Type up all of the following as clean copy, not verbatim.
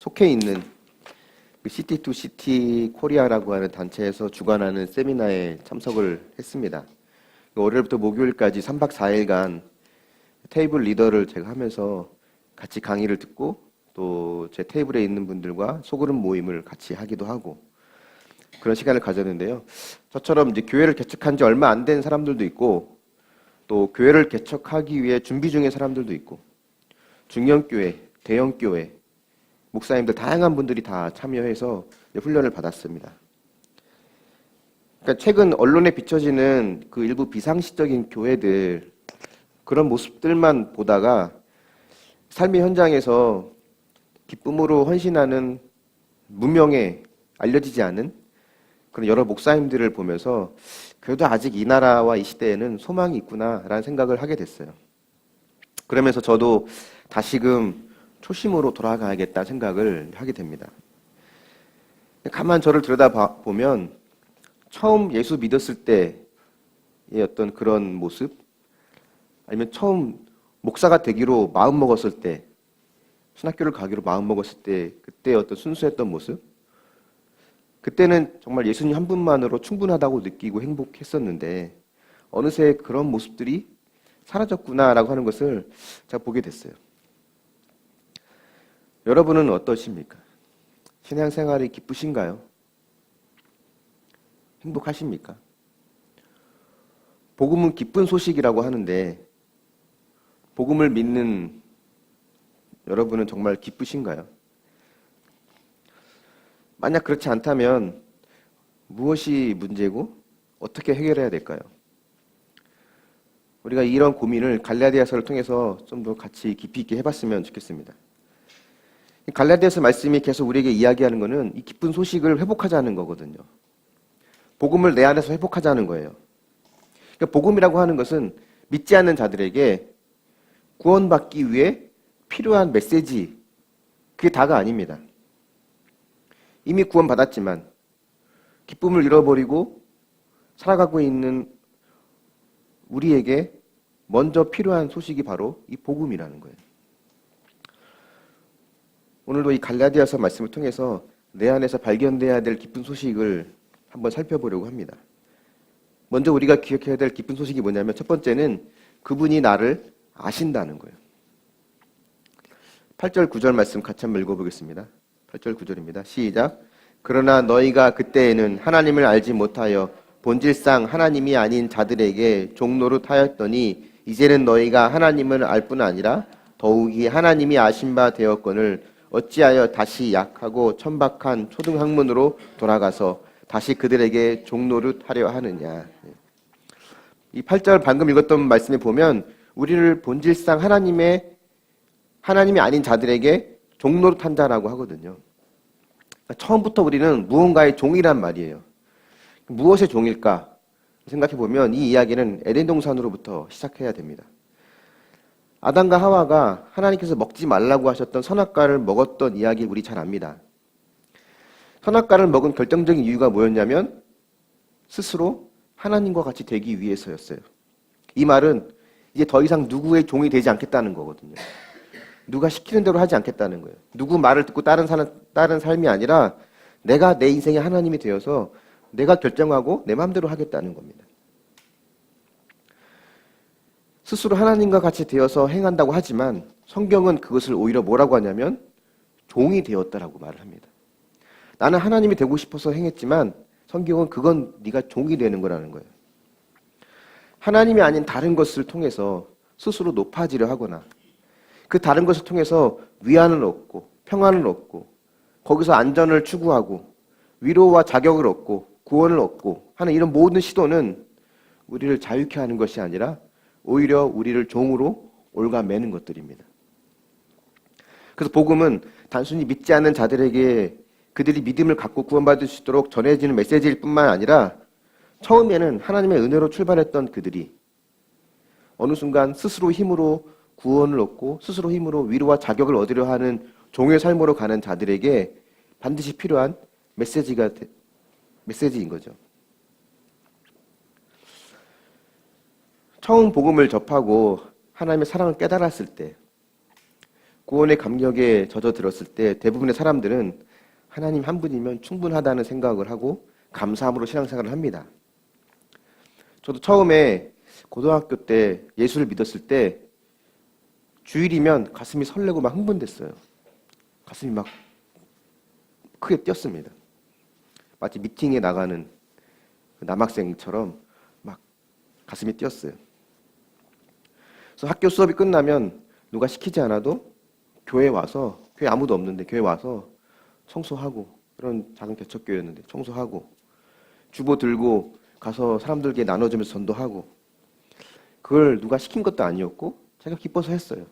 속해 있는 그 시티2시티 코리아라고 하는 단체에서 주관하는 세미나에 참석을 했습니다. 월요일부터 목요일까지 3박 4일간 테이블 리더를 제가 하면서 같이 강의를 듣고 또 제 테이블에 있는 분들과 소그룹 모임을 같이 하기도 하고 그런 시간을 가졌는데요. 저처럼 이제 교회를 개척한 지 얼마 안 된 사람들도 있고 또 교회를 개척하기 위해 준비 중인 사람들도 있고 중형교회, 대형교회, 목사님들 다양한 분들이 다 참여해서 훈련을 받았습니다. 그러니까 최근 언론에 비춰지는 그 일부 비상식적인 교회들 그런 모습들만 보다가 삶의 현장에서 기쁨으로 헌신하는 무명에 알려지지 않은 그런 여러 목사님들을 보면서 그래도 아직 이 나라와 이 시대에는 소망이 있구나라는 생각을 하게 됐어요. 그러면서 저도 다시금 초심으로 돌아가야겠다는 생각을 하게 됩니다. 가만 저를 들여다보면 처음 예수 믿었을 때의 어떤 그런 모습 아니면 처음 목사가 되기로 마음먹었을 때 신학교를 가기로 마음먹었을 때 그때 어떤 순수했던 모습 그때는 정말 예수님 한 분만으로 충분하다고 느끼고 행복했었는데 어느새 그런 모습들이 사라졌구나라고 하는 것을 제가 보게 됐어요. 여러분은 어떠십니까? 신앙생활이 기쁘신가요? 행복하십니까? 복음은 기쁜 소식이라고 하는데 복음을 믿는 여러분은 정말 기쁘신가요? 만약 그렇지 않다면 무엇이 문제고 어떻게 해결해야 될까요? 우리가 이런 고민을 갈라디아서를 통해서 좀 더 같이 깊이 있게 해봤으면 좋겠습니다. 갈라디아서 말씀이 계속 우리에게 이야기하는 것은 이 기쁜 소식을 회복하자는 거거든요. 복음을 내 안에서 회복하자는 거예요. 그러니까 복음이라고 하는 것은 믿지 않는 자들에게 구원받기 위해 필요한 메시지, 그게 다가 아닙니다. 이미 구원받았지만 기쁨을 잃어버리고 살아가고 있는 우리에게 먼저 필요한 소식이 바로 이 복음이라는 거예요. 오늘도 이 갈라디아서 말씀을 통해서 내 안에서 발견돼야 될 기쁜 소식을 한번 살펴보려고 합니다. 먼저 우리가 기억해야 될 기쁜 소식이 뭐냐면 첫 번째는 그분이 나를 아신다는 거예요. 8절 9절 말씀 같이 한번 읽어보겠습니다. 8절 9절입니다. 시작. 그러나 너희가 그때에는 하나님을 알지 못하여 본질상 하나님이 아닌 자들에게 종노릇하였더니 이제는 너희가 하나님을 알 뿐 아니라 더욱이 하나님이 아신 바 되었거늘 어찌하여 다시 약하고 천박한 초등학문으로 돌아가서 다시 그들에게 종노릇하려 하느냐. 이 8절 방금 읽었던 말씀에 보면 우리를 본질상 하나님이 아닌 자들에게 종노릇한 자라고 하거든요. 처음부터 우리는 무언가의 종이란 말이에요. 무엇의 종일까 생각해 보면 이 이야기는 에덴 동산으로부터 시작해야 됩니다. 아담과 하와가 하나님께서 먹지 말라고 하셨던 선악과를 먹었던 이야기 우리 잘 압니다. 선악과를 먹은 결정적인 이유가 뭐였냐면 스스로 하나님과 같이 되기 위해서였어요. 이 말은 이제 더 이상 누구의 종이 되지 않겠다는 거거든요. 누가 시키는 대로 하지 않겠다는 거예요. 누구 말을 듣고 따른 삶이 아니라 내가 내 인생의 하나님이 되어서 내가 결정하고 내 마음대로 하겠다는 겁니다. 스스로 하나님과 같이 되어서 행한다고 하지만 성경은 그것을 오히려 뭐라고 하냐면 종이 되었다라고 말을 합니다. 나는 하나님이 되고 싶어서 행했지만 성경은 그건 네가 종이 되는 거라는 거예요. 하나님이 아닌 다른 것을 통해서 스스로 높아지려 하거나 그 다른 것을 통해서 위안을 얻고 평안을 얻고 거기서 안전을 추구하고 위로와 자격을 얻고 구원을 얻고 하는 이런 모든 시도는 우리를 자유케 하는 것이 아니라 오히려 우리를 종으로 올가매는 것들입니다. 그래서 복음은 단순히 믿지 않는 자들에게 그들이 믿음을 갖고 구원받을 수 있도록 전해지는 메시지일 뿐만 아니라 처음에는 하나님의 은혜로 출발했던 그들이 어느 순간 스스로 힘으로 구원을 얻고 스스로 힘으로 위로와 자격을 얻으려 하는 종의 삶으로 가는 자들에게 반드시 필요한 메시지인 거죠. 처음 복음을 접하고 하나님의 사랑을 깨달았을 때 구원의 감격에 젖어들었을 때 대부분의 사람들은 하나님 한 분이면 충분하다는 생각을 하고 감사함으로 신앙생활을 합니다. 저도 처음에 고등학교 때 예수를 믿었을 때 주일이면 가슴이 설레고 막 흥분됐어요. 가슴이 막 크게 뛰었습니다. 마치 미팅에 나가는 남학생처럼 막 가슴이 뛰었어요. 그래서 학교 수업이 끝나면 누가 시키지 않아도 교회 와서, 교회 아무도 없는데 교회 와서 청소하고, 그런 작은 개척교회였는데 청소하고, 주보 들고 가서 사람들에게 나눠주면서 전도하고, 그걸 누가 시킨 것도 아니었고 제가 기뻐서 했어요.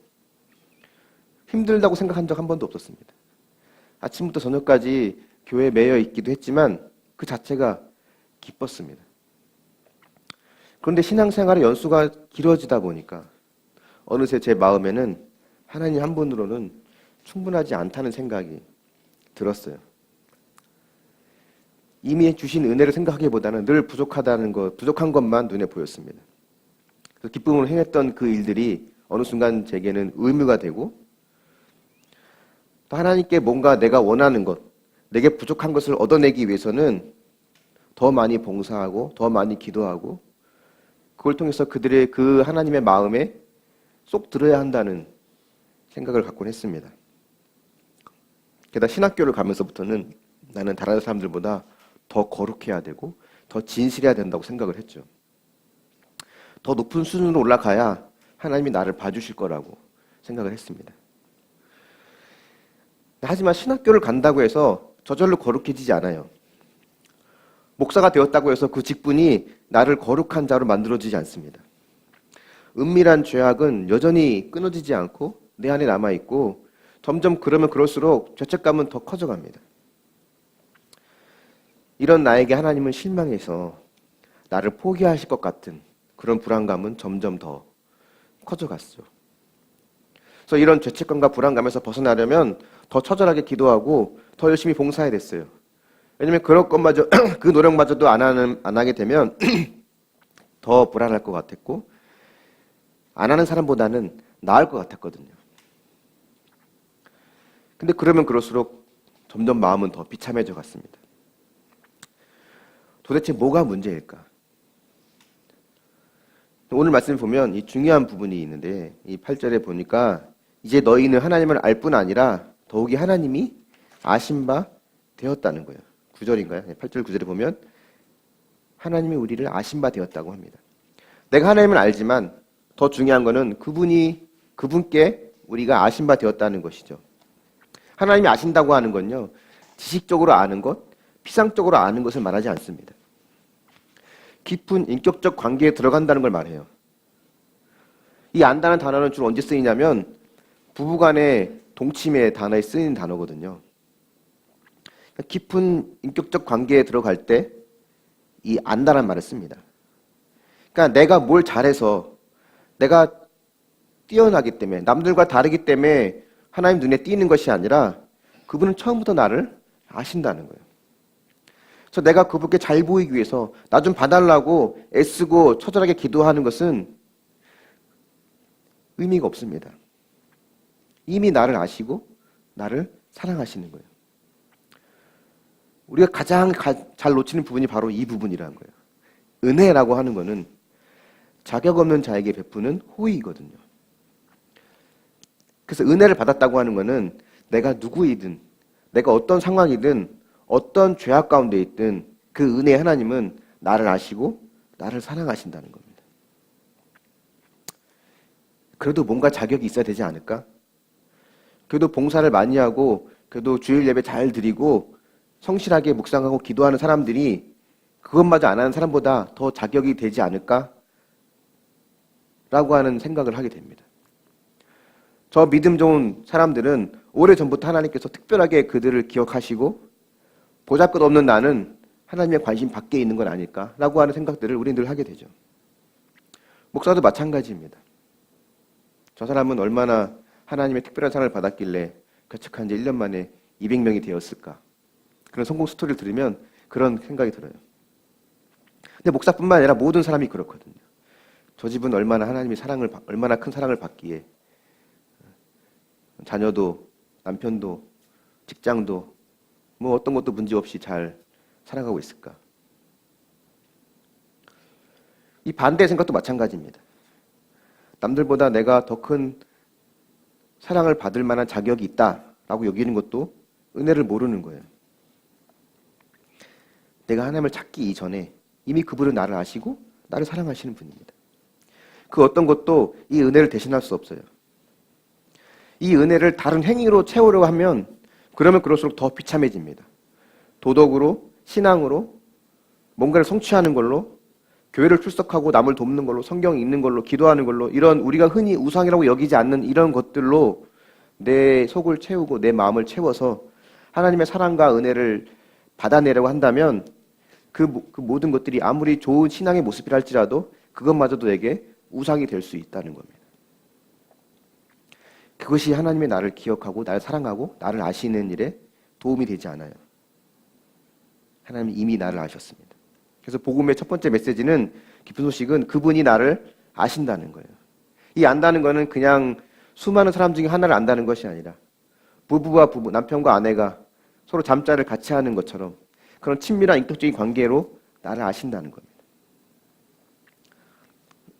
힘들다고 생각한 적 한 번도 없었습니다. 아침부터 저녁까지 교회에 매여 있기도 했지만 그 자체가 기뻤습니다. 그런데 신앙생활의 연수가 길어지다 보니까 어느새 제 마음에는 하나님 한 분으로는 충분하지 않다는 생각이 들었어요. 이미 주신 은혜를 생각하기보다는 늘 부족하다는 것, 부족한 것만 눈에 보였습니다. 그래서 기쁨으로 행했던 그 일들이 어느 순간 제게는 의무가 되고, 또 하나님께 뭔가 내가 원하는 것, 내게 부족한 것을 얻어내기 위해서는 더 많이 봉사하고 더 많이 기도하고, 그걸 통해서 그들의 그 하나님의 마음에 쏙 들어야 한다는 생각을 갖곤 했습니다. 게다가 신학교를 가면서부터는 나는 다른 사람들보다 더 거룩해야 되고 더 진실해야 된다고 생각을 했죠. 더 높은 수준으로 올라가야 하나님이 나를 봐주실 거라고 생각을 했습니다. 하지만 신학교를 간다고 해서 저절로 거룩해지지 않아요. 목사가 되었다고 해서 그 직분이 나를 거룩한 자로 만들어지지 않습니다. 은밀한 죄악은 여전히 끊어지지 않고 내 안에 남아있고, 점점 그러면 그럴수록 죄책감은 더 커져갑니다. 이런 나에게 하나님은 실망해서 나를 포기하실 것 같은 그런 불안감은 점점 더 커져갔죠. 그래서 이런 죄책감과 불안감에서 벗어나려면 더 처절하게 기도하고 더 열심히 봉사해야 됐어요. 왜냐면 그럴 것마저 그 노력마저도 안 하게 되면 더 불안할 것 같았고, 안 하는 사람보다는 나을 것 같았거든요. 근데 그러면 그럴수록 점점 마음은 더 비참해져 갔습니다. 도대체 뭐가 문제일까? 오늘 말씀 보면 이 중요한 부분이 있는데, 이 8절에 보니까 이제 너희는 하나님을 알 뿐 아니라 더욱이 하나님이 아신 바 되었다는 거예요. 9절인가요? 8절 9절에 보면 하나님이 우리를 아신 바 되었다고 합니다. 내가 하나님을 알지만 더 중요한 거는 그분께 우리가 아신 바 되었다는 것이죠. 하나님이 아신다고 하는 건요, 지식적으로 아는 것, 피상적으로 아는 것을 말하지 않습니다. 깊은 인격적 관계에 들어간다는 걸 말해요. 이 안다는 단어는 주로 언제 쓰이냐면 부부간의 동침의 단어에 쓰이는 단어거든요. 깊은 인격적 관계에 들어갈 때 이 안다는 말을 씁니다. 그러니까 내가 뭘 잘해서, 내가 뛰어나기 때문에, 남들과 다르기 때문에 하나님 눈에 띄는 것이 아니라 그분은 처음부터 나를 아신다는 거예요. 그래서 내가 그분께 잘 보이기 위해서 나 좀 봐달라고 애쓰고 처절하게 기도하는 것은 의미가 없습니다. 이미 나를 아시고 나를 사랑하시는 거예요. 우리가 가장 잘 놓치는 부분이 바로 이 부분이라는 거예요. 은혜라고 하는 거는 자격 없는 자에게 베푸는 호의이거든요. 그래서 은혜를 받았다고 하는 거는 내가 누구이든, 내가 어떤 상황이든, 어떤 죄악 가운데 있든 그 은혜의 하나님은 나를 아시고 나를 사랑하신다는 겁니다. 그래도 뭔가 자격이 있어야 되지 않을까? 그래도 봉사를 많이 하고, 그래도 주일 예배 잘 드리고 성실하게 묵상하고 기도하는 사람들이 그것마저 안 하는 사람보다 더 자격이 되지 않을까? 라고 하는 생각을 하게 됩니다. 저 믿음 좋은 사람들은 오래전부터 하나님께서 특별하게 그들을 기억하시고 보잘것없는 나는 하나님의 관심 밖에 있는 건 아닐까? 라고 하는 생각들을 우리는 늘 하게 되죠. 목사도 마찬가지입니다. 저 사람은 얼마나 하나님의 특별한 사랑을 받았길래 개척한 지 1년 만에 200명이 되었을까? 그런 성공 스토리를 들으면 그런 생각이 들어요. 근데 목사뿐만 아니라 모든 사람이 그렇거든요. 저 집은 얼마나 하나님의 사랑을, 얼마나 큰 사랑을 받기에 자녀도, 남편도, 직장도 뭐 어떤 것도 문제 없이 잘 살아가고 있을까? 이 반대의 생각도 마찬가지입니다. 남들보다 내가 더 큰 사랑을 받을 만한 자격이 있다라고 여기는 것도 은혜를 모르는 거예요. 내가 하나님을 찾기 이전에 이미 그분은 나를 아시고 나를 사랑하시는 분입니다. 그 어떤 것도 이 은혜를 대신할 수 없어요. 이 은혜를 다른 행위로 채우려고 하면 그러면 그럴수록 더 비참해집니다. 도덕으로, 신앙으로, 뭔가를 성취하는 걸로, 교회를 출석하고 남을 돕는 걸로, 성경 읽는 걸로, 기도하는 걸로, 이런 우리가 흔히 우상이라고 여기지 않는 이런 것들로 내 속을 채우고 내 마음을 채워서 하나님의 사랑과 은혜를 받아내려고 한다면 그 모든 것들이 아무리 좋은 신앙의 모습이라 할지라도 그것마저도 내게 우상이 될 수 있다는 겁니다. 그것이 하나님의 나를 기억하고 나를 사랑하고 나를 아시는 일에 도움이 되지 않아요. 하나님이 이미 나를 아셨습니다. 그래서 복음의 첫 번째 메시지는, 기쁜 소식은 그분이 나를 아신다는 거예요. 이 안다는 거는 그냥 수많은 사람 중에 하나를 안다는 것이 아니라 부부와 부부, 남편과 아내가 서로 잠자리를 같이 하는 것처럼 그런 친밀한 인격적인 관계로 나를 아신다는 겁니다.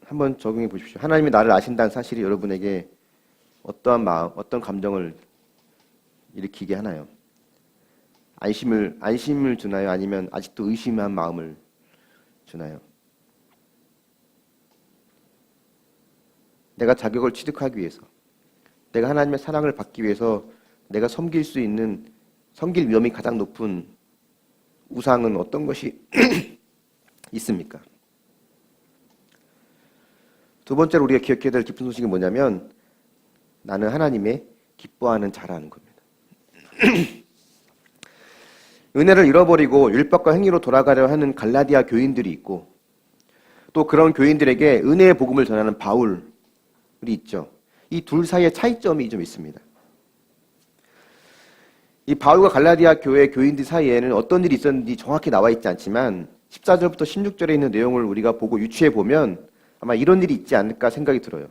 한번 적용해 보십시오. 하나님이 나를 아신다는 사실이 여러분에게 어떠한 마음, 어떤 감정을 일으키게 하나요? 안심을 주나요? 아니면 아직도 의심한 마음을 주나요? 내가 자격을 취득하기 위해서, 내가 하나님의 사랑을 받기 위해서 내가 섬길 수 있는, 섬길 위험이 가장 높은 우상은 어떤 것이 있습니까? 두 번째로 우리가 기억해야 될 기쁜 소식이 뭐냐면, 나는 하나님의 기뻐하는 자라는 겁니다. 은혜를 잃어버리고 율법과 행위로 돌아가려 하는 갈라디아 교인들이 있고, 또 그런 교인들에게 은혜의 복음을 전하는 바울이 있죠. 이 둘 사이의 차이점이 좀 있습니다. 이 바울과 갈라디아 교회 교인들 사이에는 어떤 일이 있었는지 정확히 나와 있지 않지만 14절부터 16절에 있는 내용을 우리가 보고 유추해 보면 아마 이런 일이 있지 않을까 생각이 들어요.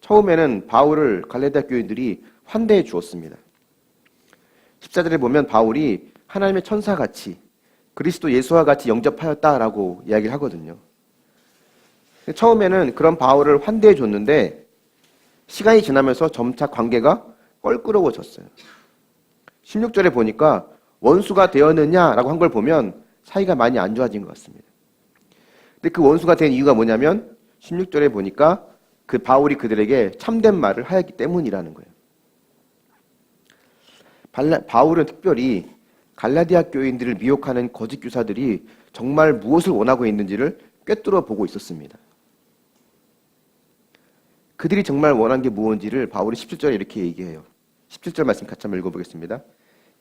처음에는 바울을 갈라디아 교인들이 환대해 주었습니다. 14절에 보면 바울이 하나님의 천사같이 그리스도 예수와 같이 영접하였다라고 이야기를 하거든요. 처음에는 그런 바울을 환대해 줬는데 시간이 지나면서 점차 관계가 껄끄러워졌어요. 16절에 보니까 원수가 되었느냐라고 한 걸 보면 사이가 많이 안 좋아진 것 같습니다. 근데 그 원수가 된 이유가 뭐냐면 16절에 보니까 그 바울이 그들에게 참된 말을 하였기 때문이라는 거예요. 바울은 특별히 갈라디아 교인들을 미혹하는 거짓 교사들이 정말 무엇을 원하고 있는지를 꿰뚫어 보고 있었습니다. 그들이 정말 원한 게 무엇인지를 바울이 17절에 이렇게 얘기해요. 17절 말씀 같이 한번 읽어보겠습니다.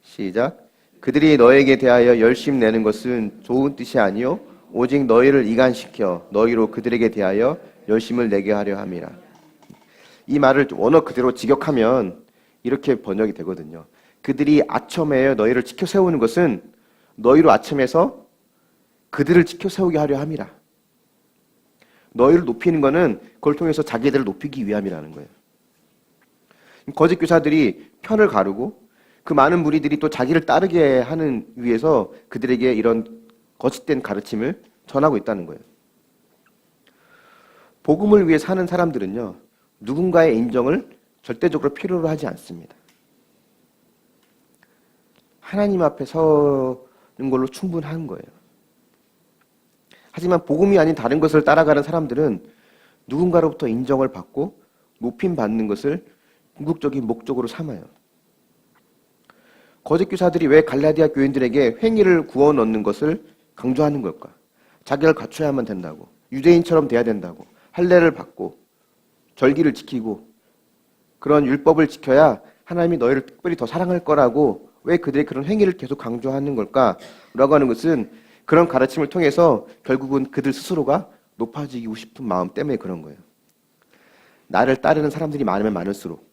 시작. 그들이 너에게 대하여 열심 내는 것은 좋은 뜻이 아니요 오직 너희를 이간시켜 너희로 그들에게 대하여 열심을 내게 하려 함이라. 이 말을 원어 그대로 직역하면 이렇게 번역이 되거든요. 그들이 아첨하여 너희를 지켜 세우는 것은 너희로 아첨해서 그들을 지켜 세우게 하려 함이라. 너희를 높이는 것은 그걸 통해서 자기들을 높이기 위함이라는 거예요. 거짓 교사들이 편을 가르고 그 많은 무리들이 또 자기를 따르게 하는 위해서 그들에게 이런 거짓된 가르침을 전하고 있다는 거예요. 복음을 위해 사는 사람들은요, 누군가의 인정을 절대적으로 필요로 하지 않습니다. 하나님 앞에 서는 걸로 충분한 거예요. 하지만 복음이 아닌 다른 것을 따라가는 사람들은 누군가로부터 인정을 받고 높임받는 것을 궁극적인 목적으로 삼아요. 거짓 교사들이 왜 갈라디아 교인들에게 횡의를 구워 넣는 것을 강조하는 걸까? 자기를 갖춰야만 된다고, 유대인처럼 돼야 된다고, 할례를 받고 절기를 지키고 그런 율법을 지켜야 하나님이 너희를 특별히 더 사랑할 거라고 왜 그들이 그런 행위를 계속 강조하는 걸까? 라고 하는 것은 그런 가르침을 통해서 결국은 그들 스스로가 높아지고 싶은 마음 때문에 그런 거예요. 나를 따르는 사람들이 많으면 많을수록,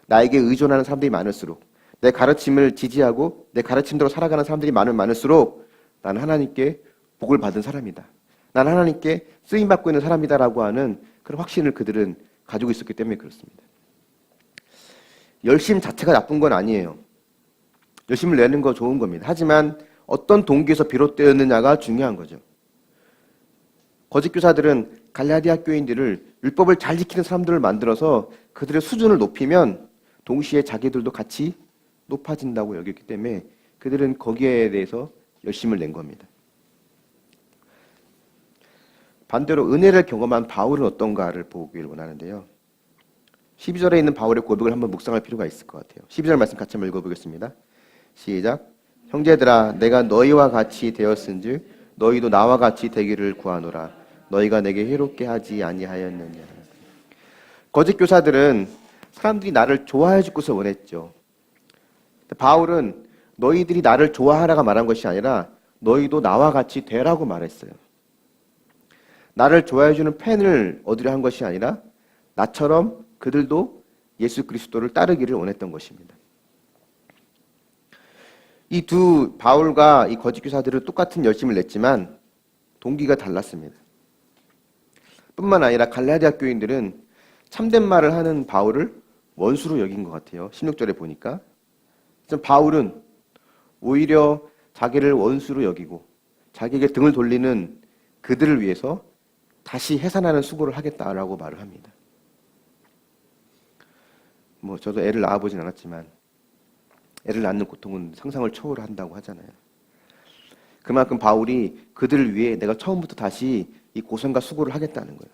나에게 의존하는 사람들이 많을수록, 내 가르침을 지지하고 내 가르침대로 살아가는 사람들이 많으면 많을수록 나는 하나님께 복을 받은 사람이다. 나는 하나님께 쓰임받고 있는 사람이다라고 하는 그런 확신을 그들은 가지고 있었기 때문에 그렇습니다. 열심 자체가 나쁜 건 아니에요. 열심을 내는 거 좋은 겁니다. 하지만 어떤 동기에서 비롯되었느냐가 중요한 거죠. 거짓 교사들은 갈라디아 교인들을 율법을 잘 지키는 사람들을 만들어서 그들의 수준을 높이면 동시에 자기들도 같이 높아진다고 여겼기 때문에 그들은 거기에 대해서 열심을 낸 겁니다. 반대로 은혜를 경험한 바울은 어떤가를 보기를 원하는데요. 12절에 있는 바울의 고백을 한번 묵상할 필요가 있을 것 같아요. 12절 말씀 같이 한번 읽어보겠습니다. 시작. 형제들아 내가 너희와 같이 되었은즉 너희도 나와 같이 되기를 구하노라. 너희가 내게 해롭게 하지 아니하였느냐. 거짓 교사들은 사람들이 나를 좋아해 줄 것을 원했죠. 바울은 너희들이 나를 좋아하라가 말한 것이 아니라 너희도 나와 같이 되라고 말했어요. 나를 좋아해 주는 팬을 얻으려 한 것이 아니라 나처럼 그들도 예수 그리스도를 따르기를 원했던 것입니다. 이 두 바울과 이 거짓 교사들은 똑같은 열심을 냈지만 동기가 달랐습니다. 뿐만 아니라 갈라디아 교인들은 참된 말을 하는 바울을 원수로 여긴 것 같아요. 16절에 보니까 바울은 오히려 자기를 원수로 여기고 자기에게 등을 돌리는 그들을 위해서 다시 해산하는 수고를 하겠다라고 말을 합니다. 저도 애를 낳아보진 않았지만 애를 낳는 고통은 상상을 초월한다고 하잖아요. 그만큼 바울이 그들을 위해 내가 처음부터 다시 이 고생과 수고를 하겠다는 거예요.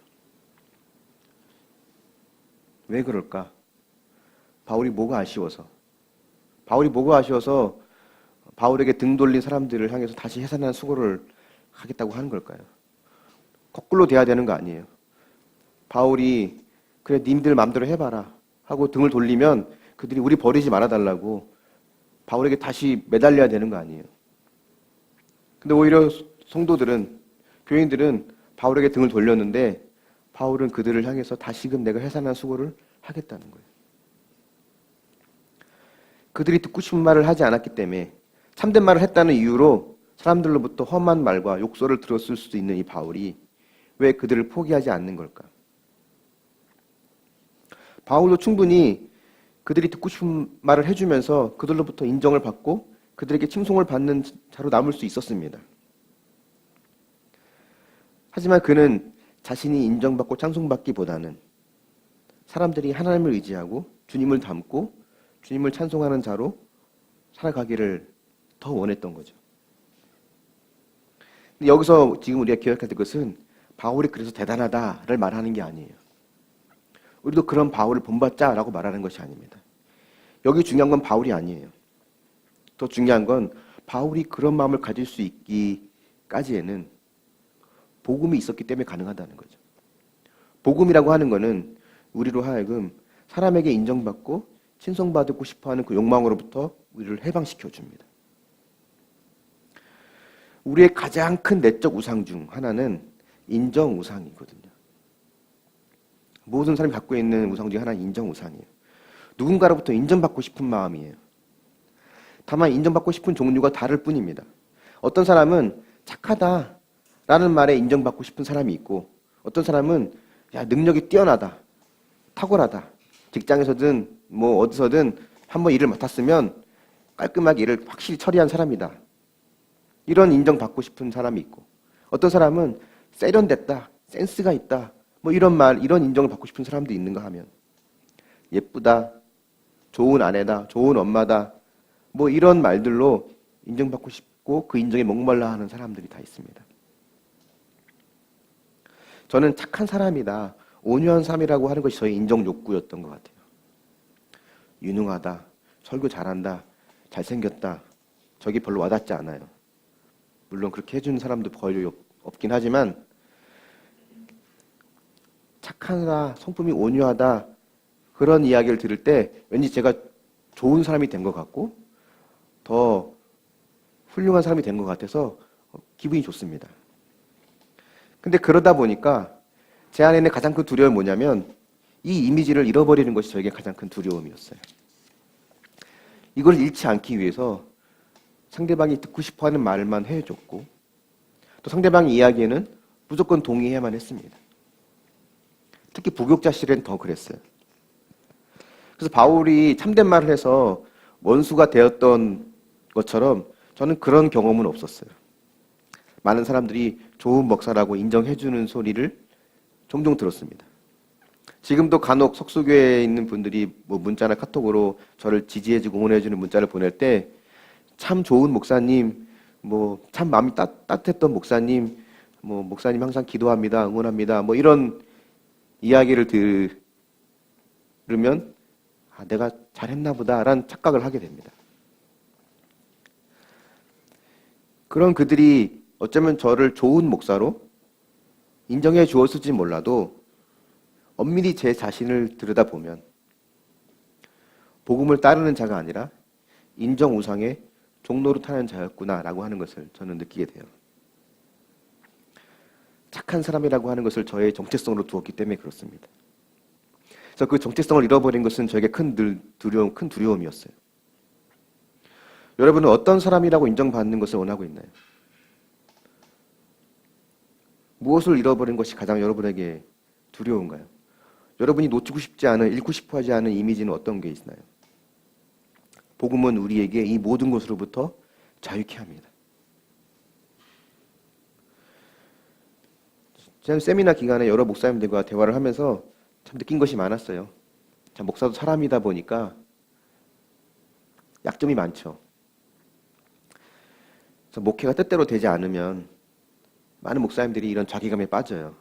왜 그럴까? 바울이 뭐가 아쉬워서 바울에게 등 돌린 사람들을 향해서 다시 해산하는 수고를 하겠다고 하는 걸까요? 거꾸로 돼야 되는 거 아니에요. 바울이 그래 님들 마음대로 해봐라 하고 등을 돌리면 그들이 우리 버리지 말아달라고 바울에게 다시 매달려야 되는 거 아니에요. 근데 오히려 성도들은, 교인들은 바울에게 등을 돌렸는데 바울은 그들을 향해서 다시금 내가 해산한 수고를 하겠다는 거예요. 그들이 듣고 싶은 말을 하지 않았기 때문에 참된 말을 했다는 이유로 사람들로부터 험한 말과 욕설을 들었을 수도 있는 이 바울이 왜 그들을 포기하지 않는 걸까? 바울도 충분히 그들이 듣고 싶은 말을 해주면서 그들로부터 인정을 받고 그들에게 칭송을 받는 자로 남을 수 있었습니다. 하지만 그는 자신이 인정받고 찬송받기보다는 사람들이 하나님을 의지하고 주님을 닮고 주님을 찬송하는 자로 살아가기를 더 원했던 거죠. 근데 여기서 지금 우리가 기억해야 될 것은 바울이 그래서 대단하다를 말하는 게 아니에요. 우리도 그런 바울을 본받자라고 말하는 것이 아닙니다. 여기 중요한 건 바울이 아니에요. 더 중요한 건 바울이 그런 마음을 가질 수 있기까지에는 복음이 있었기 때문에 가능하다는 거죠. 복음이라고 하는 거는 우리로 하여금 사람에게 인정받고 칭송받고 싶어하는 그 욕망으로부터 우리를 해방시켜 줍니다. 우리의 가장 큰 내적 우상 중 하나는 인정 우상이거든요. 모든 사람이 갖고 있는 우상 중에 하나는 인정 우상이에요. 누군가로부터 인정받고 싶은 마음이에요. 다만 인정받고 싶은 종류가 다를 뿐입니다. 어떤 사람은 착하다라는 말에 인정받고 싶은 사람이 있고 어떤 사람은 야 능력이 뛰어나다, 탁월하다, 직장에서든 어디서든 한번 일을 맡았으면 깔끔하게 일을 확실히 처리한 사람이다. 이런 인정받고 싶은 사람이 있고 어떤 사람은 세련됐다, 센스가 있다, 이런 인정을 받고 싶은 사람도 있는가 하면 예쁘다, 좋은 아내다, 좋은 엄마다, 이런 말들로 인정받고 싶고 그 인정에 목말라 하는 사람들이 다 있습니다. 저는 착한 사람이다, 온유한 삶이라고 하는 것이 저의 인정 욕구였던 것 같아요. 유능하다, 설교 잘한다, 잘생겼다, 저게 별로 와닿지 않아요. 물론 그렇게 해주는 사람도 거의 없긴 하지만 착하다, 성품이 온유하다 그런 이야기를 들을 때 왠지 제가 좋은 사람이 된 것 같고 더 훌륭한 사람이 된 것 같아서 기분이 좋습니다. 근데 그러다 보니까 제 안에 있는 가장 큰 두려움이 뭐냐면 이 이미지를 잃어버리는 것이 저에게 가장 큰 두려움이었어요. 이걸 잃지 않기 위해서 상대방이 듣고 싶어하는 말만 해줬고 또 상대방의 이야기에는 무조건 동의해야만 했습니다. 특히 부교육자 시절엔 더 그랬어요. 그래서 바울이 참된 말을 해서 원수가 되었던 것처럼 저는 그런 경험은 없었어요. 많은 사람들이 좋은 목사라고 인정해주는 소리를 종종 들었습니다. 지금도 간혹 석수교회에 있는 분들이 뭐 문자나 카톡으로 저를 지지해주고 응원해주는 문자를 보낼 때 참 좋은 목사님, 뭐 참 마음이 따뜻했던 목사님, 뭐 목사님 항상 기도합니다, 응원합니다, 뭐 이런 이야기를 들으면 내가 잘했나 보다라는 착각을 하게 됩니다. 그런 그들이 어쩌면 저를 좋은 목사로 인정해 주었을지 몰라도 엄밀히 제 자신을 들여다보면 복음을 따르는 자가 아니라 인정 우상의 종로로 타는 자였구나라고 하는 것을 저는 느끼게 돼요. 착한 사람이라고 하는 것을 저의 정체성으로 두었기 때문에 그렇습니다. 그래서 그 정체성을 잃어버린 것은 저에게 큰 두려움이었어요. 여러분은 어떤 사람이라고 인정받는 것을 원하고 있나요? 무엇을 잃어버린 것이 가장 여러분에게 두려운가요? 여러분이 놓치고 싶지 않은, 잃고 싶어 하지 않은 이미지는 어떤 게 있나요? 복음은 우리에게 이 모든 것으로부터 자유케 합니다. 제가 세미나 기간에 여러 목사님들과 대화를 하면서 참 느낀 것이 많았어요. 참 목사도 사람이다 보니까 약점이 많죠. 그래서 목회가 뜻대로 되지 않으면 많은 목사님들이 이런 자괴감에 빠져요.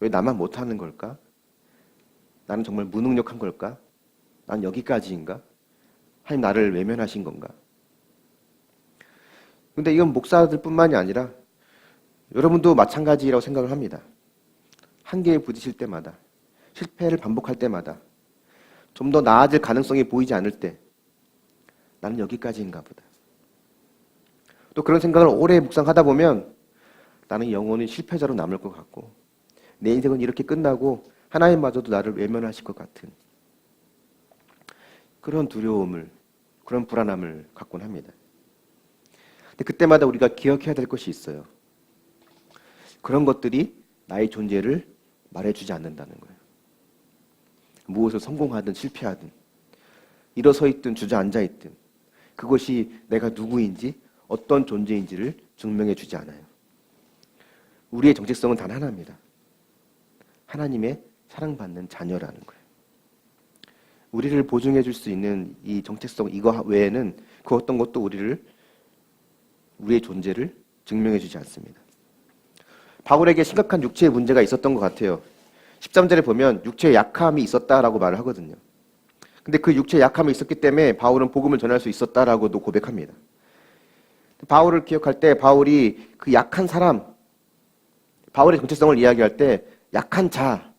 왜 나만 못하는 걸까? 나는 정말 무능력한 걸까? 난 여기까지인가? 하나님 나를 외면하신 건가? 근데 이건 목사들뿐만이 아니라 여러분도 마찬가지라고 생각을 합니다. 한계에 부딪힐 때마다, 실패를 반복할 때마다, 좀 더 나아질 가능성이 보이지 않을 때 나는 여기까지인가 보다. 또 그런 생각을 오래 묵상하다 보면 나는 영원히 실패자로 남을 것 같고 내 인생은 이렇게 끝나고 하나님마저도 나를 외면하실 것 같은 그런 두려움을, 그런 불안함을 갖곤 합니다. 근데 그때마다 우리가 기억해야 될 것이 있어요. 그런 것들이 나의 존재를 말해주지 않는다는 거예요. 무엇을 성공하든 실패하든 일어서 있든 주저앉아 있든 그것이 내가 누구인지 어떤 존재인지를 증명해 주지 않아요. 우리의 정체성은 단 하나입니다. 하나님의 사랑받는 자녀라는 거예요. 우리를 보증해 줄 수 있는 이 정체성 이거 외에는 그 어떤 것도 우리의 존재를 증명해 주지 않습니다. 바울에게 심각한 육체의 문제가 있었던 것 같아요. 13절에 보면 육체의 약함이 있었다라고 말을 하거든요. 근데 그 육체의 약함이 있었기 때문에 바울은 복음을 전할 수 있었다라고도 고백합니다. 바울을 기억할 때 바울이 그 약한 사람, 바울의 정체성을 이야기할 때 약한 자,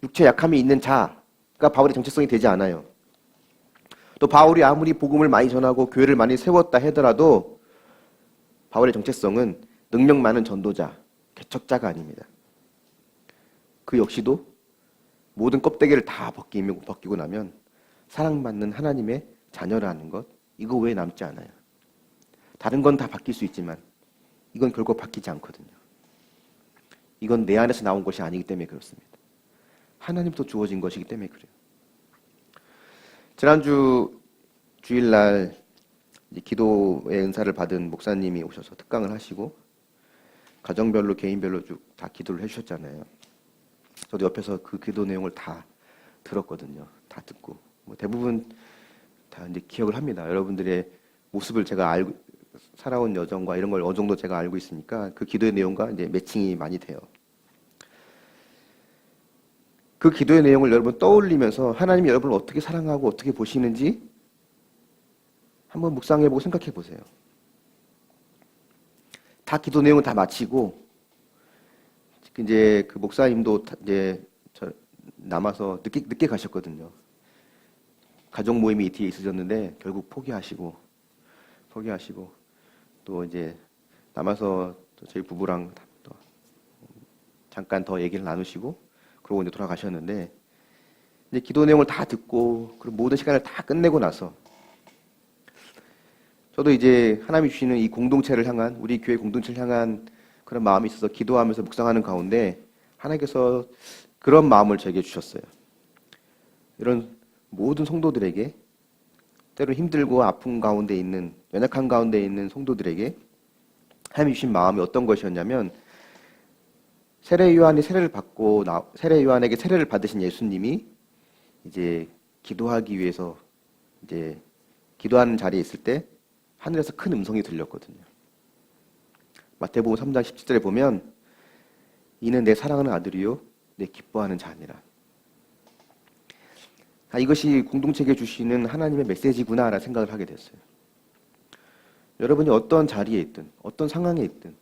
육체의 약함이 있는 자가 바울의 정체성이 되지 않아요. 또 바울이 아무리 복음을 많이 전하고 교회를 많이 세웠다 하더라도 바울의 정체성은 능력 많은 전도자, 개척자가 아닙니다. 그 역시도 모든 껍데기를 다 벗기고 나면 사랑받는 하나님의 자녀라는 것, 이거 외에 남지 않아요. 다른 건 다 바뀔 수 있지만 이건 결국 바뀌지 않거든요. 이건 내 안에서 나온 것이 아니기 때문에 그렇습니다. 하나님부터 주어진 것이기 때문에 그래요. 지난주 주일날 기도의 은사를 받은 목사님이 오셔서 특강을 하시고 가정별로 개인별로 쭉 다 기도를 해주셨잖아요. 저도 옆에서 그 기도 내용을 다 들었거든요. 다 듣고 대부분 다 이제 기억을 합니다. 여러분들의 모습을 제가 알고 살아온 여정과 이런 걸 어느 정도 제가 알고 있으니까 그 기도의 내용과 이제 매칭이 많이 돼요. 그 기도의 내용을 여러분 떠올리면서 하나님이 여러분을 어떻게 사랑하고 어떻게 보시는지 한번 묵상해보고 생각해보세요. 다 기도 내용은 다 마치고 이제 그 목사님도 이제 남아서 늦게 가셨거든요. 가족 모임이 뒤에 있으셨는데 결국 포기하시고 또 이제 남아서 저희 부부랑 또 잠깐 더 얘기를 나누시고 그러고 이제 돌아가셨는데 이제 기도 내용을 다 듣고 그리고 모든 시간을 다 끝내고 나서 저도 이제 하나님이 주시는 이 공동체를 향한 우리 교회 공동체를 향한 그런 마음이 있어서 기도하면서 묵상하는 가운데 하나님께서 그런 마음을 제게 주셨어요. 이런 모든 성도들에게, 때로 힘들고 아픈 가운데 있는, 연약한 가운데 있는 성도들에게 하나님이 주신 마음이 어떤 것이었냐면, 세례 요한이 세례 요한에게 세례를 받으신 예수님이 이제 기도하기 위해서 이제 기도하는 자리에 있을 때 하늘에서 큰 음성이 들렸거든요. 마태복음 3장 17절에 보면 이는 내 사랑하는 아들이요 내 기뻐하는 자니라. 이것이 공동체에게 주시는 하나님의 메시지구나라는 생각을 하게 됐어요. 여러분이 어떤 자리에 있든, 어떤 상황에 있든,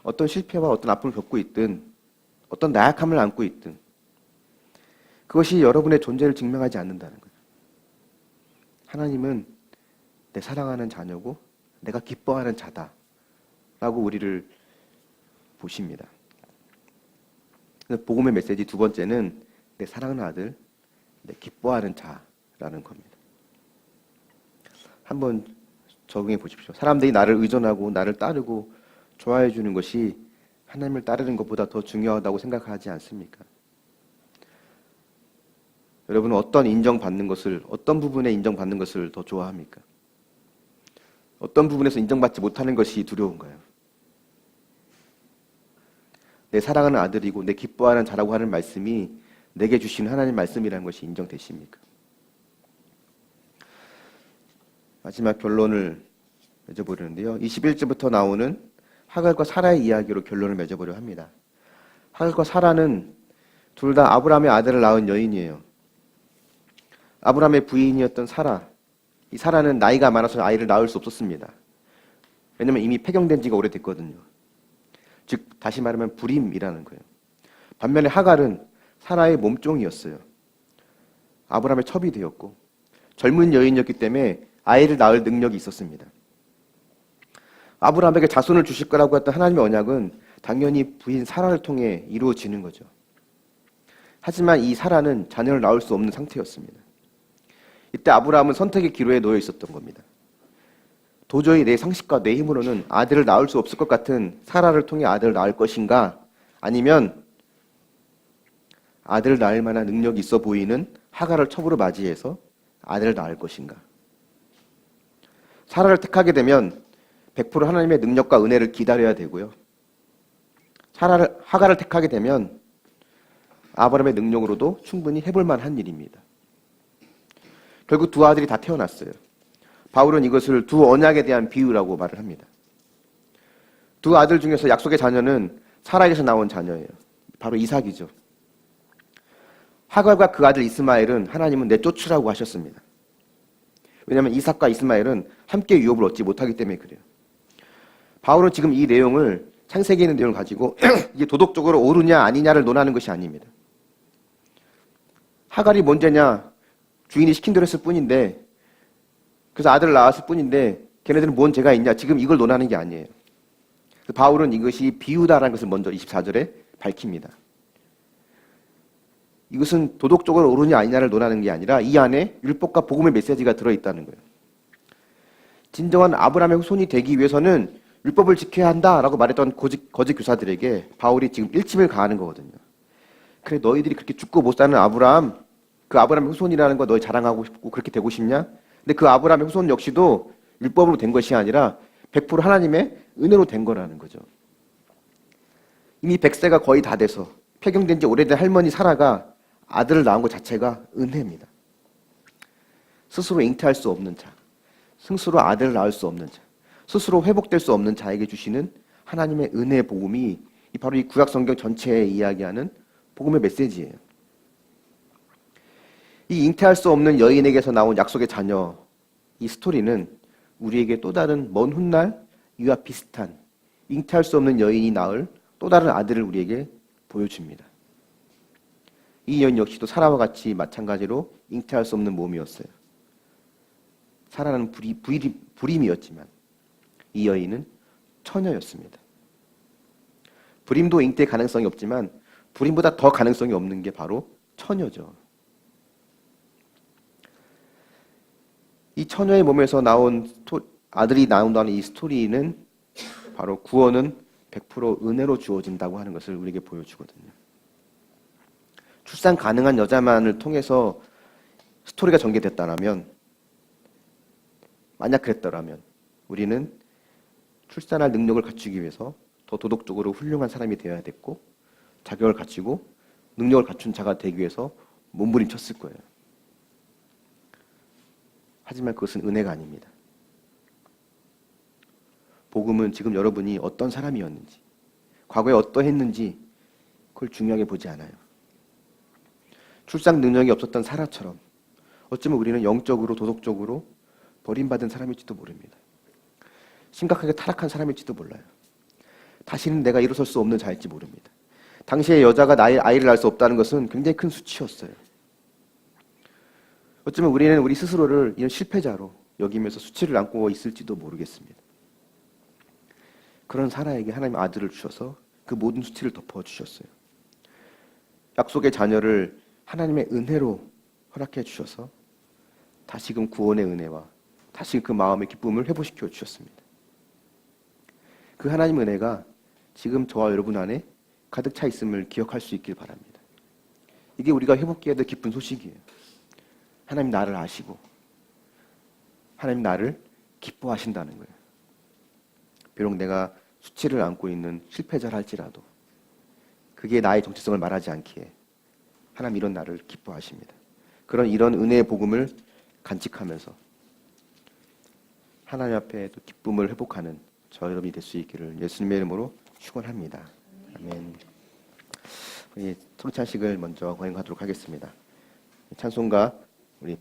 어떤 실패와 어떤 아픔을 겪고 있든, 어떤 나약함을 안고 있든, 그것이 여러분의 존재를 증명하지 않는다는 거예요. 하나님은 내 사랑하는 자녀고 내가 기뻐하는 자다라고 우리를 보십니다. 복음의 메시지 두 번째는 내 사랑하는 아들, 내 기뻐하는 자라는 겁니다. 한번 적용해 보십시오. 사람들이 나를 의존하고 나를 따르고 좋아해 주는 것이 하나님을 따르는 것보다 더 중요하다고 생각하지 않습니까? 여러분은 어떤 인정받는 것을, 어떤 부분에 인정받는 것을 더 좋아합니까? 어떤 부분에서 인정받지 못하는 것이 두려운가요? 내 사랑하는 아들이고 내 기뻐하는 자라고 하는 말씀이 내게 주신 하나님 말씀이라는 것이 인정되십니까? 마지막 결론을 맺어보려는데요. 21절부터 나오는 하갈과 사라의 이야기로 결론을 맺어보려 합니다. 하갈과 사라는 둘 다 아브라함의 아들을 낳은 여인이에요. 아브라함의 부인이었던 사라. 이 사라는 나이가 많아서 아이를 낳을 수 없었습니다. 왜냐하면 이미 폐경된 지가 오래됐거든요. 즉 다시 말하면 불임이라는 거예요. 반면에 하갈은 사라의 몸종이었어요. 아브라함의 첩이 되었고 젊은 여인이었기 때문에 아이를 낳을 능력이 있었습니다. 아브라함에게 자손을 주실 거라고 했던 하나님의 언약은 당연히 부인 사라를 통해 이루어지는 거죠. 하지만 이 사라는 자녀를 낳을 수 없는 상태였습니다. 이때 아브라함은 선택의 기로에 놓여 있었던 겁니다. 도저히 내 상식과 내 힘으로는 아들을 낳을 수 없을 것 같은 사라를 통해 아들을 낳을 것인가, 아니면 아들을 낳을 만한 능력이 있어 보이는 하갈을 첩으로 맞이해서 아들을 낳을 것인가. 사라를 택하게 되면 100% 하나님의 능력과 은혜를 기다려야 되고요. 하갈을 택하게 되면 아브라함의 능력으로도 충분히 해볼 만한 일입니다. 결국 두 아들이 다 태어났어요. 바울은 이것을 두 언약에 대한 비유라고 말을 합니다. 두 아들 중에서 약속의 자녀는 사라에게서 나온 자녀예요. 바로 이삭이죠. 하갈과 그 아들 이스마엘은 하나님은 내쫓으라고 하셨습니다. 왜냐하면 이삭과 이스마엘은 함께 유업을 얻지 못하기 때문에 그래요. 바울은 지금 이 내용을, 창세기에 있는 내용을 가지고 이게 도덕적으로 옳으냐 아니냐를 논하는 것이 아닙니다. 하갈이 문제냐, 주인이 시킨 대로 했을 뿐인데, 그래서 아들을 낳았을 뿐인데 걔네들은 뭔 죄가 있냐, 지금 이걸 논하는 게 아니에요. 바울은 이것이 비유다라는 것을 먼저 24절에 밝힙니다. 이것은 도덕적으로 옳으냐 아니냐를 논하는 게 아니라 이 안에 율법과 복음의 메시지가 들어있다는 거예요. 진정한 아브라함의 후손이 되기 위해서는 율법을 지켜야 한다라고 말했던 거짓 교사들에게 바울이 지금 일침을 가하는 거거든요. 그래, 너희들이 그렇게 죽고 못 사는 아브라함, 그 아브라함의 후손이라는 거 너희 자랑하고 싶고 그렇게 되고 싶냐? 근데 그 아브라함의 후손 역시도 율법으로 된 것이 아니라 100% 하나님의 은혜로 된 거라는 거죠. 이미 100세가 거의 다 돼서 폐경된 지 오래된 할머니 사라가 아들을 낳은 것 자체가 은혜입니다. 스스로 잉태할 수 없는 자, 스스로 아들을 낳을 수 없는 자, 스스로 회복될 수 없는 자에게 주시는 하나님의 은혜의 복음이 바로 이 구약 성경 전체에 이야기하는 복음의 메시지예요. 이 잉태할 수 없는 여인에게서 나온 약속의 자녀, 이 스토리는 우리에게 또 다른 먼 훗날 이와 비슷한 잉태할 수 없는 여인이 낳을 또 다른 아들을 우리에게 보여줍니다. 이 여인 역시도 사라와 같이 마찬가지로 잉태할 수 없는 몸이었어요. 사라는 불임이었지만 이 여인은 처녀였습니다. 불임도 잉태 가능성이 없지만 불임보다 더 가능성이 없는 게 바로 처녀죠. 이 처녀의 몸에서 나온 아들이 나온다는 이 스토리는 바로 구원은 100% 은혜로 주어진다고 하는 것을 우리에게 보여주거든요. 출산 가능한 여자만을 통해서 스토리가 전개됐다라면, 만약 그랬더라면 우리는 출산할 능력을 갖추기 위해서 더 도덕적으로 훌륭한 사람이 되어야 됐고, 자격을 갖추고 능력을 갖춘 자가 되기 위해서 몸부림쳤을 거예요. 하지만 그것은 은혜가 아닙니다. 복음은 지금 여러분이 어떤 사람이었는지, 과거에 어떠했는지 그걸 중요하게 보지 않아요. 출산 능력이 없었던 사라처럼 어쩌면 우리는 영적으로 도덕적으로 버림받은 사람일지도 모릅니다. 심각하게 타락한 사람일지도 몰라요. 다시는 내가 일어설 수 없는 자일지 모릅니다. 당시에 여자가 나의 아이를 낳을 수 없다는 것은 굉장히 큰 수치였어요. 어쩌면 우리는 우리 스스로를 이런 실패자로 여기면서 수치를 안고 있을지도 모르겠습니다. 그런 사라에게 하나님 아들을 주셔서 그 모든 수치를 덮어주셨어요. 약속의 자녀를 하나님의 은혜로 허락해 주셔서 다시금 구원의 은혜와 다시 그 마음의 기쁨을 회복시켜 주셨습니다. 그 하나님 은혜가 지금 저와 여러분 안에 가득 차 있음을 기억할 수 있길 바랍니다. 이게 우리가 회복해야 될 기쁜 소식이에요. 하나님 나를 아시고 하나님 나를 기뻐하신다는 거예요. 비록 내가 수치를 안고 있는 실패자라 할지라도 그게 나의 정체성을 말하지 않기에 하나님 이런 나를 기뻐하십니다. 이런 은혜의 복음을 간직하면서 하나님 앞에 또 기쁨을 회복하는 저 여러분이 될 수 있기를 예수님의 이름으로 축원합니다. 아멘. 우리 성찬식을 먼저 거행하도록 하겠습니다. 찬송가 우리